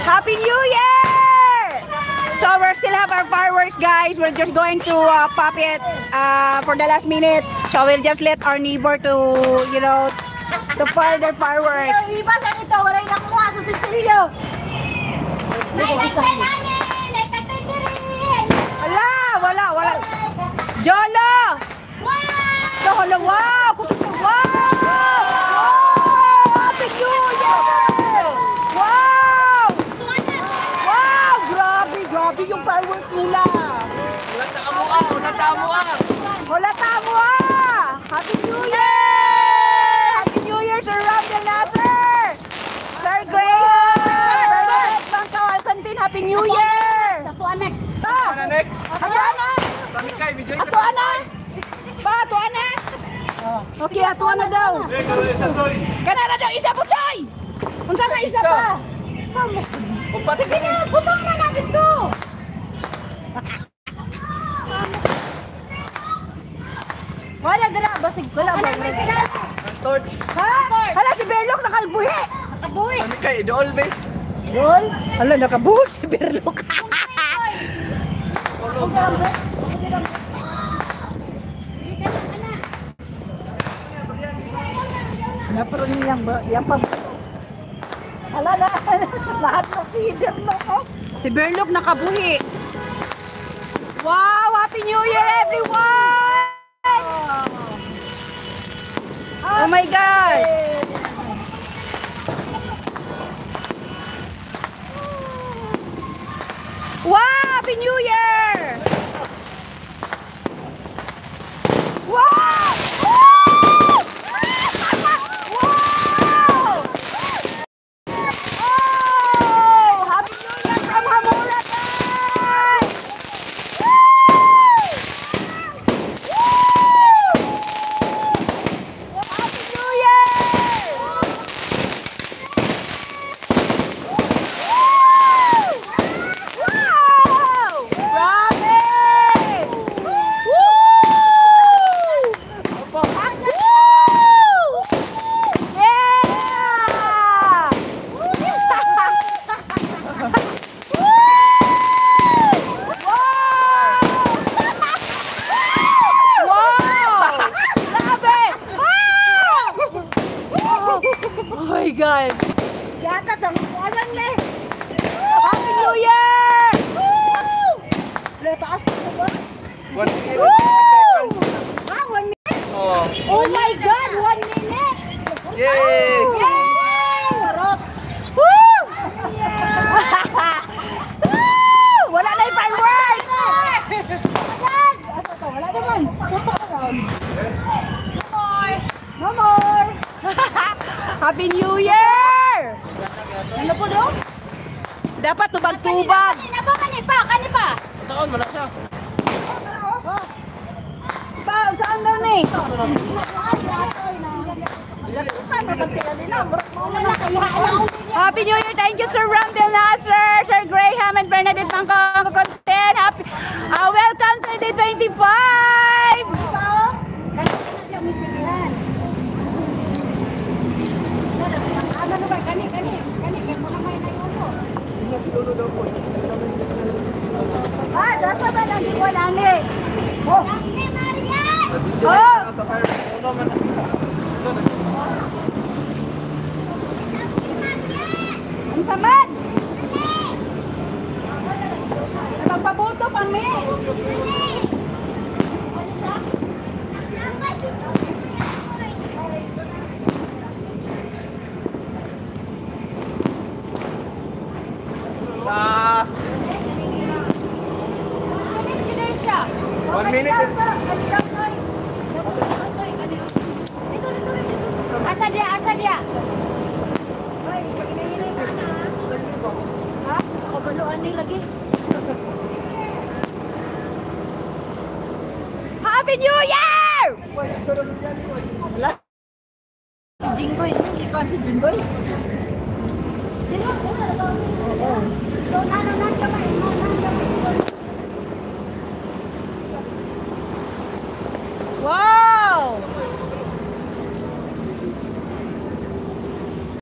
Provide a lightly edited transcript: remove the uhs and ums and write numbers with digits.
Happy New Year! So we still have our fireworks, guys. We're just going to pop it for the last minute. So we'll just let our neighbor to, you know, to fire their fireworks. Iba lang ito, wala na kumuha sa Sicilio. Wala. Jolo! Jolo, wow! Wow! Happy New Year! Wow! Wow! Grabe yung fireworks nila. Wala tamo ah! Happy New Year! Happy New Year, Sir Ramdel Nasser! Sir Graham! Bernadette Bangkaw Alcantin, Happy New Year! Satu annex. Next. Ato ana? Ato ana? Pa, ato ana? Okay, ato ana daw. Kanara daw, isa po, Choy! Unsa nga isa pa? Samo. Sige na, butang na natin to! Wala dira, basig wala ba? Torch. Ha? Hala si Berlok nakalbuhi. Nakabuhi. Ano kay idol be? Yun? Hala nakabuhi si Berlok. Napro niyang yang pa. Hala na. Lahat ng si Berlok. Si Berlok nakabuhi. Wow, Happy New Year everyone! Oh my God! Wow! Happy New Year! Wow! Woo! Wow! Oh! Happy New Year from Hamura, guys! Happy New Year! Wow! Grabe! Woo! Woo! Yeah! Wow! Grabe! Oh my God! Yata dong, walang le. Happy New Year! Taas ko ba? One minute. Woo! Ah, 1 minute? Oh. Oh my God, 1 minute! Yay! Yay! Sarap! Woo! Woo! Wala na yung fireworks! Agad! Asa to? Wala naman. Soto around. No more! Happy New Year! Ano po do? Dapat tubag-tubag. Kani pa! Saan mo na siya? Pa, saan daw ni? Happy New Year! Thank you, Sir Ramdel Nasser, Sir Graham, and Bernadette Bangkaw Content. Welcome 2025! Ah, dasa ba nang iwan ani? Oh! Oh! Sa fire. Ano man. Ang samad! Magpabuto pang me! Ah, 1 minute. Asa dia? Ha? Ako baluan ni lagi. Happy New Year! Si Jinggoy, hindi ka si Jinggoy. Doon ano na